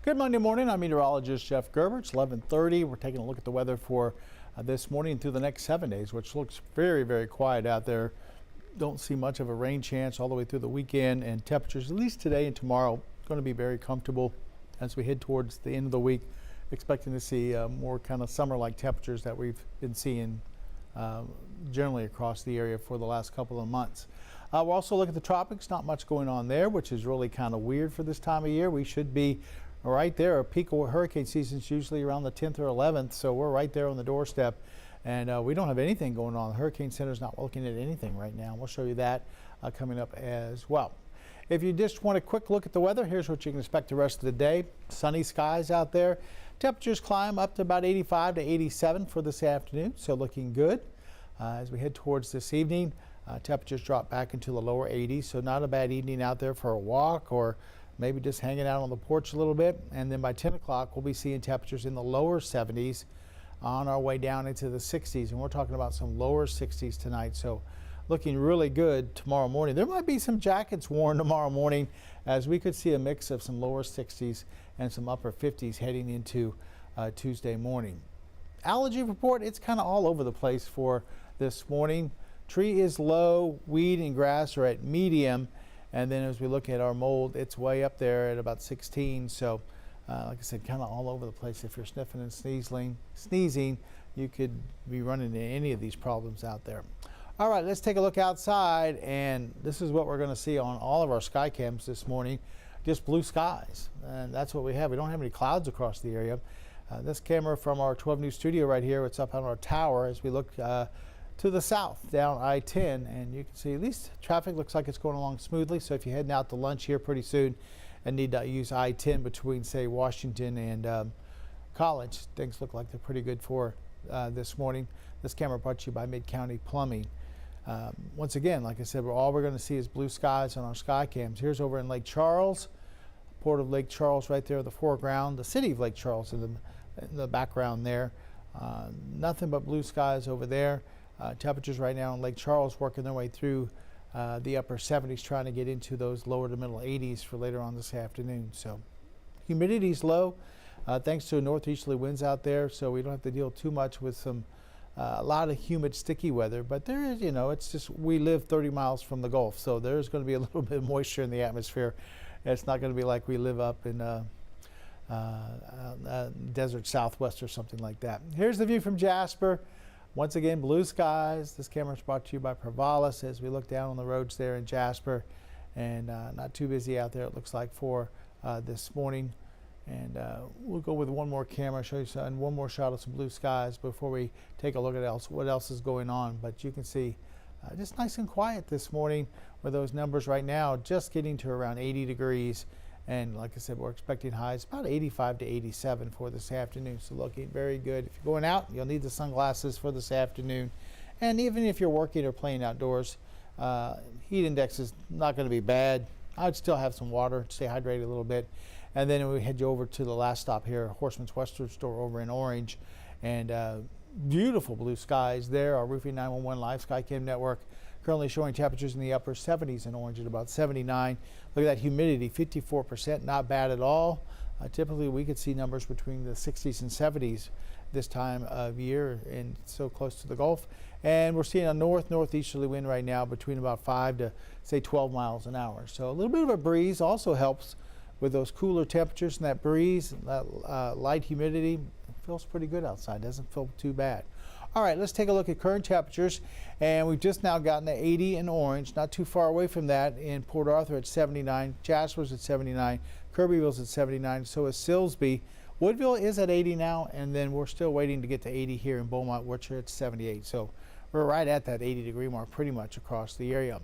Good Monday morning. I'm meteorologist Jeff Gerber. It's 11:30. We're taking a look at the weather for this morning through the next 7 days, which looks very, very quiet out there. Don't see much of a rain chance all the way through the weekend, and temperatures, at least today and tomorrow, going to be very comfortable as we head towards the end of the week. Expecting to see more kind of summer-like temperatures that we've been seeing generally across the area for the last couple of months. We'll also look at the tropics. Not much going on there, which is really kind of weird for this time of year. We should be right there. Our peak of hurricane season is usually around the 10th or 11th, so we're right there on the doorstep. And we don't have anything going on. The Hurricane Center's not looking at anything right now. We'll show you that coming up as well. If you just want a quick look at the weather, here's what you can expect the rest of the day. Sunny skies out there. Temperatures climb up to about 85 to 87 for this afternoon, so looking good. As we head towards this evening, temperatures drop back into the lower 80s, so not a bad evening out there for a walk or maybe just hanging out on the porch a little bit. And then by 10 o'clock, we'll be seeing temperatures in the lower 70s on our way down into the 60s. And we're talking about some lower 60s tonight. So looking really good tomorrow morning. There might be some jackets worn tomorrow morning, as we could see a mix of some lower 60s and some upper 50s heading into Tuesday morning. Allergy report, it's kind of all over the place for this morning. Tree is low, weed and grass are at medium. And then as we look at our mold, it's way up there at about 16. So like I said, kind of all over the place. If you're sniffing and sneezing, you could be running into any of these problems out there. All right, let's take a look outside, and this is what we're going to see on all of our sky cams this morning. Just blue skies, and that's what we have. We don't have any clouds across the area. This camera from our 12 News studio right here, it's up on our tower as we look to the south down I-10, and you can see at least traffic looks like it's going along smoothly. So if you're heading out to lunch here pretty soon and need to use I-10 between, say, Washington and College, things look like they're pretty good for this morning. This camera brought to you by Mid-County Plumbing. Once again, like I said, all we're going to see is blue skies on our sky cams. Here's over in Lake Charles, port of Lake Charles right there in the foreground, the city of Lake Charles in the background there. Nothing but blue skies over there. Temperatures right now in Lake Charles working their way through the upper 70s, trying to get into those lower to middle 80s for later on this afternoon. So humidity's low thanks to northeasterly winds out there, so we don't have to deal too much with some a lot of humid, sticky weather. But there is, you know, it's just we live 30 miles from the Gulf, so there's going to be a little bit of moisture in the atmosphere. It's not going to be like we live up in desert Southwest or something like that. Here's the view from Jasper. Once again, blue skies. This camera is brought to you by Provalis as we look down on the roads there in Jasper, and not too busy out there, it looks like, for this morning. And we'll go with one more camera, show you and one more shot of some blue skies before we take a look at what else is going on. But you can see just nice and quiet this morning with those numbers right now just getting to around 80 degrees. And like I said, we're expecting highs about 85 to 87 for this afternoon. So looking very good. If you're going out, you'll need the sunglasses for this afternoon. And even if you're working or playing outdoors, heat index is not going to be bad. I'd still have some water, stay hydrated a little bit. And then we head you over to the last stop here, Horseman's Western Store over in Orange. And beautiful blue skies there. Our Roofing 911 Live Skycam network currently showing temperatures in the upper 70s in Orange at about 79. Look at that humidity, 54%, not bad at all. Typically we could see numbers between the 60s and 70s this time of year, and so close to the Gulf. And we're seeing a northeasterly wind right now between about 5 to say 12 miles an hour. So a little bit of a breeze also helps with those cooler temperatures, and that breeze, that light humidity. It feels pretty good outside, doesn't feel too bad. All right, let's take a look at current temperatures, and we've just now gotten to 80 in Orange, not too far away from that in Port Arthur at 79, Jasper's at 79, Kirbyville's at 79, so is Silsbee. Woodville is at 80 now, and then we're still waiting to get to 80 here in Beaumont, which are at 78. So we're right at that 80-degree mark pretty much across the area.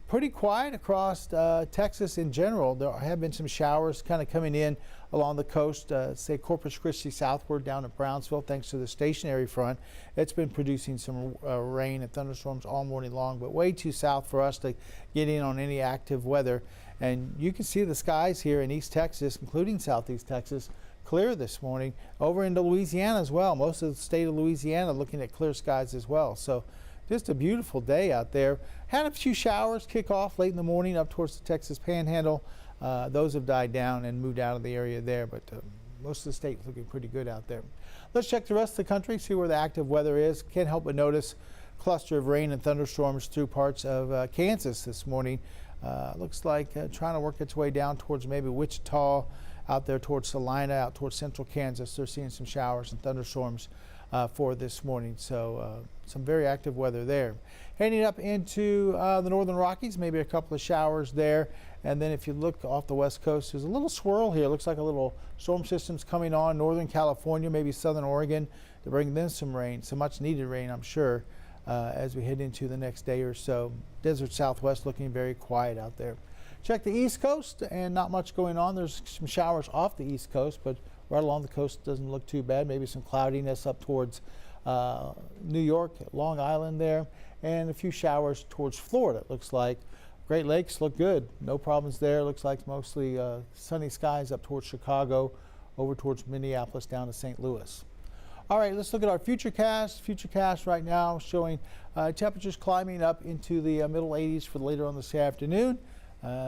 Pretty quiet across Texas in general. There have been some showers kind of coming in along the coast, say Corpus Christi southward down at Brownsville, thanks to the stationary front. It's been producing some rain and thunderstorms all morning long, but way too south for us to get in on any active weather. And you can see the skies here in East Texas, including Southeast Texas, clear this morning. Over into Louisiana as well. Most of the state of Louisiana looking at clear skies as well. So just a beautiful day out there. Had a few showers kick off late in the morning up towards the Texas Panhandle. Those have died down and moved out of the area there, but most of the state is looking pretty good out there. Let's check the rest of the country, see where the active weather is. Can't help but notice a cluster of rain and thunderstorms through parts of Kansas this morning. Looks like trying to work its way down towards maybe Wichita, out there towards Salina, out towards central Kansas. They're seeing some showers and thunderstorms for this morning. So some very active weather there. Heading up into the northern Rockies, maybe a couple of showers there. And then if you look off the west coast, there's a little swirl here. Looks like a little storm system's coming on northern California, maybe southern Oregon, to bring them some rain, some much needed rain, I'm sure, as we head into the next day or so. Desert Southwest looking very quiet out there. Check the East Coast, and not much going on. There's some showers off the East Coast, but right along the coast doesn't look too bad. Maybe some cloudiness up towards New York, Long Island there, and a few showers towards Florida, it looks like. Great Lakes look good. No problems there. Looks like mostly sunny skies up towards Chicago, over towards Minneapolis, down to St. Louis. All right, let's look at our futurecast. Futurecast right now showing temperatures climbing up into the middle 80s for later on this afternoon.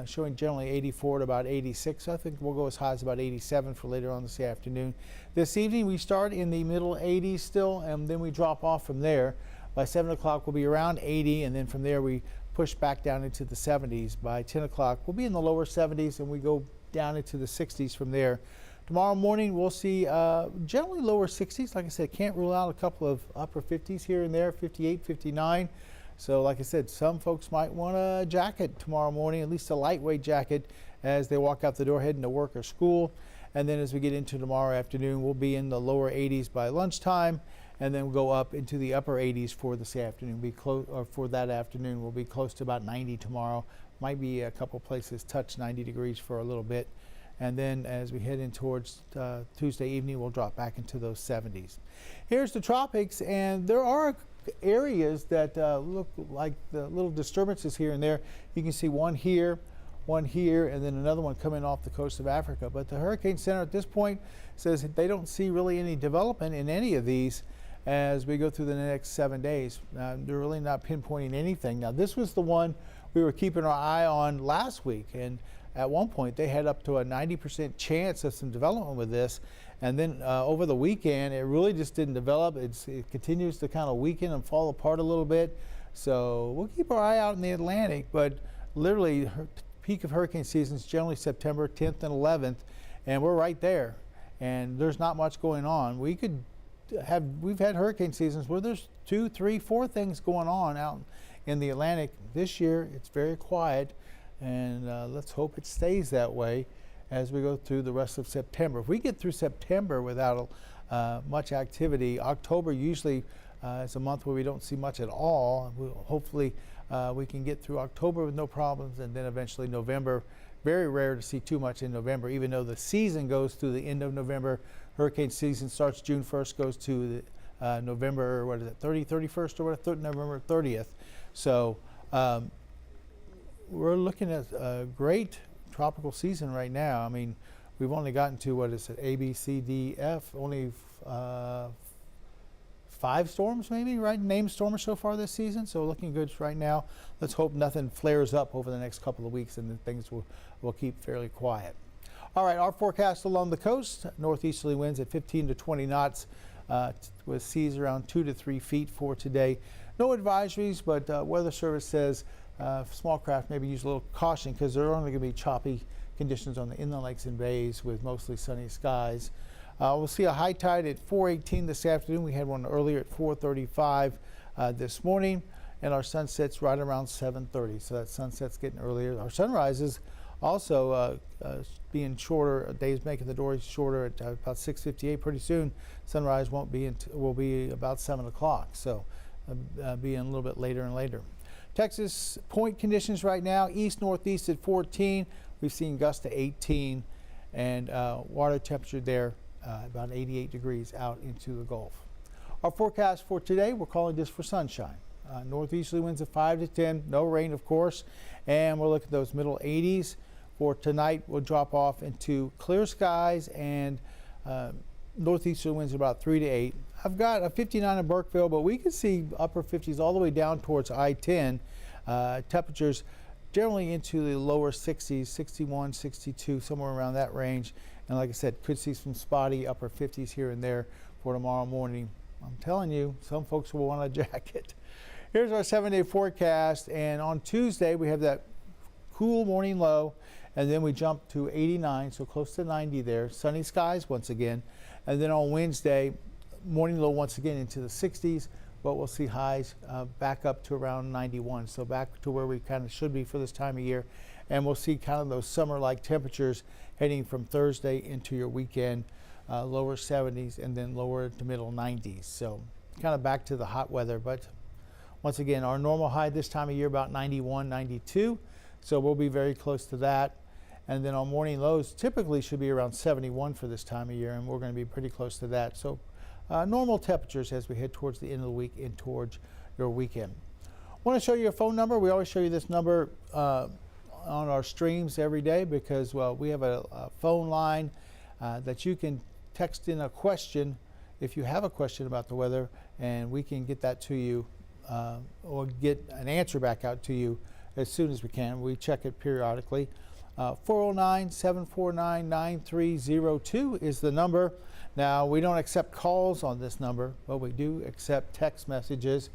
Showing generally 84 to about 86. I think we'll go as high as about 87 for later on this afternoon. This evening we start in the middle 80s still, and then we drop off from there. By 7 o'clock we'll be around 80, and then from there we push back down into the 70s. By 10 o'clock we'll be in the lower 70s, and we go down into the 60s from there. Tomorrow morning we'll see generally lower 60s. Like I said, can't rule out a couple of upper 50s here and there, 58, 59. So like I said, some folks might want a jacket tomorrow morning, at least a lightweight jacket, as they walk out the door heading to work or school. And then as we get into tomorrow afternoon, we'll be in the lower 80s by lunchtime, and then we'll go up into the upper 80s for this afternoon. For that afternoon, we'll be close to about 90 tomorrow. Might be a couple places touch 90 degrees for a little bit. And then as we head in towards Tuesday evening, we'll drop back into those 70s. Here's the tropics, and there are areas that look like the little disturbances here and there. You can see one here, and then another one coming off the coast of Africa. But the Hurricane Center at this point says that they don't see really any development in any of these as we go through the next 7 days. They're really not pinpointing anything. Now, this was the one we were keeping our eye on last week, and at one point they had up to a 90% chance of some development with this. And then over the weekend, it really just didn't develop. It continues to kind of weaken and fall apart a little bit. So we'll keep our eye out in the Atlantic, but literally peak of hurricane season is generally September 10th and 11th, and we're right there. And there's not much going on. We've had hurricane seasons where there's 2, 3, 4 things going on out in the Atlantic. This year, it's very quiet, and let's hope it stays that way as we go through the rest of September. If we get through September without much activity, October usually is a month where we don't see much at all. Hopefully we can get through October with no problems, and then eventually November. Very rare to see too much in November, even though the season goes through the end of November. Hurricane season starts June 1st, goes to November, what is it, 31st or what, November 30th. So we're looking at a great tropical season right now. I mean, we've only gotten to, what is it, A, B, C, D, F, only 5 storms maybe, right? Named storms so far this season, so looking good right now. Let's hope nothing flares up over the next couple of weeks and then things will keep fairly quiet. All right, our forecast along the coast, northeasterly winds at 15 to 20 knots with seas around 2 to 3 feet for today. No advisories, but Weather Service says small craft maybe use a little caution because there are only going to be choppy conditions on the inland lakes and bays with mostly sunny skies. We'll see a high tide at 4:18 this afternoon. We had one earlier at 4:35 this morning, and our sunset's right around 7:30. So that sunset's getting earlier. Our sunrises also being shorter. Days making the doors shorter at about 6:58. Pretty soon, sunrise will be about 7 o'clock. So being a little bit later and later. Texas point conditions right now, east-northeast at 14. We've seen gusts to 18, and water temperature there about 88 degrees out into the Gulf. Our forecast for today, we're calling this for sunshine. Northeasterly winds at 5 to 10, no rain of course, and we'll look at those middle 80s. For tonight, we'll drop off into clear skies and northeasterly winds about 3 to 8. I've got a 59 in Burkeville, but we can see upper 50s all the way down towards I-10. Temperatures generally into the lower 60s, 61, 62, somewhere around that range. And like I said, could see some spotty upper 50s here and there for tomorrow morning. I'm telling you, some folks will want a jacket. Here's our 7-day forecast, and on Tuesday we have that cool morning low, and then we jump to 89, so close to 90 there. Sunny skies once again, and then on Wednesday, morning low once again into the 60s, but we'll see highs back up to around 91, so back to where we kind of should be for this time of year. And we'll see kind of those summer-like temperatures heading from Thursday into your weekend, lower 70s and then lower to middle 90s. So kind of back to the hot weather, but once again, our normal high this time of year about 91, 92. So we'll be very close to that. And then our morning lows typically should be around 71 for this time of year, and we're going to be pretty close to that. So normal temperatures as we head towards the end of the week and towards your weekend. I want to show you a phone number. We always show you this number on our streams every day because, well, we have a phone line that you can text in a question if you have a question about the weather, and we can get that to you or get an answer back out to you as soon as we can. We check it periodically. 409-749-9302 is the number. Now, we don't accept calls on this number, but we do accept text messages.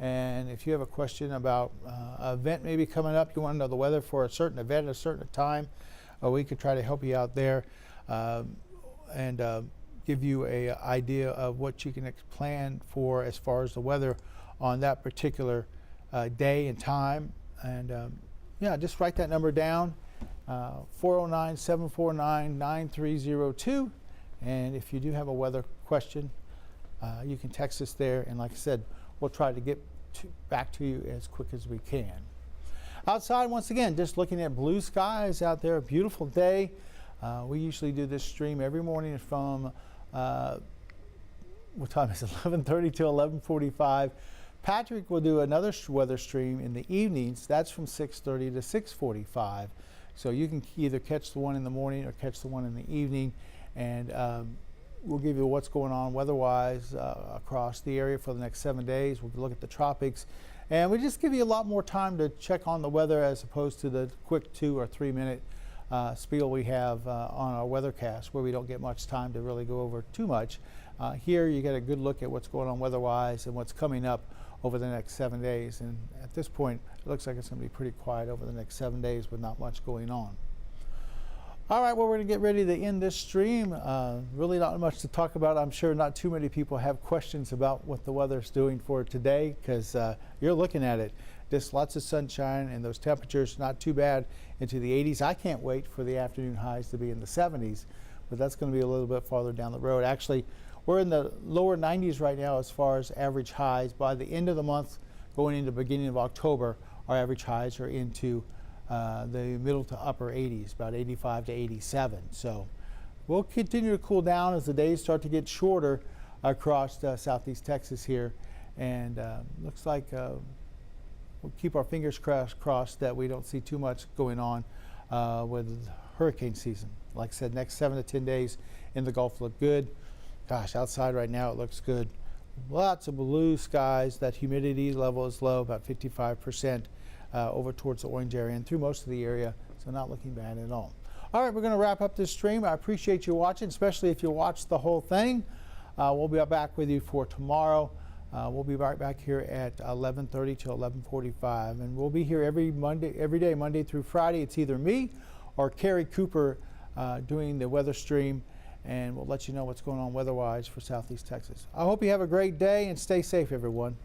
And if you have a question about an event maybe coming up, you want to know the weather for a certain event at a certain time, we could try to help you out there and give you an idea of what you can plan for as far as the weather on that particular day and time. And yeah, just write that number down, 409-749-9302. And if you do have a weather question, you can text us there. And like I said, we'll try to get back to you as quick as we can. Outside, once again, just looking at blue skies out there, a beautiful day. We usually do this stream every morning from, what time is it, 11:30 to 11:45. Patrick will do another weather stream in the evenings. That's from 6:30 to 6:45. So you can either catch the one in the morning or catch the one in the evening. And we'll give you what's going on weather-wise across the area for the next 7 days. We'll look at the tropics. And we just give you a lot more time to check on the weather as opposed to the quick 2 or 3 minute spiel we have on our weathercast, where we don't get much time to really go over too much. Here you get a good look at what's going on weather-wise and what's coming up over the next 7 days. And at this point, it looks like it's going to be pretty quiet over the next 7 days with not much going on. All right, well, we're going to get ready to end this stream. Really not much to talk about. I'm sure not too many people have questions about what the weather's doing for today, because you're looking at it. Just lots of sunshine and those temperatures not too bad into the 80s. I can't wait for the afternoon highs to be in the 70s, but that's going to be a little bit farther down the road. Actually, we're in the lower 90s right now as far as average highs. By the end of the month, going into the beginning of October, our average highs are into the middle to upper 80s, about 85 to 87. So we'll continue to cool down as the days start to get shorter across southeast Texas here. And looks like we'll keep our fingers crossed that we don't see too much going on with hurricane season. Like I said, next 7 to 10 days in the Gulf look good. Gosh, outside right now it looks good. Lots of blue skies. That humidity level is low, about 55%. Over towards the orange area and through most of the area, so not looking bad at all. All right, we're going to wrap up this stream. I appreciate you watching, especially if you watched the whole thing. We'll be back with you for tomorrow. We'll be right back here at 11:30 to 11:45, and we'll be here every day, Monday through Friday. It's either me or Carrie Cooper doing the weather stream, and we'll let you know what's going on weather-wise for southeast Texas. I hope you have a great day and stay safe, everyone.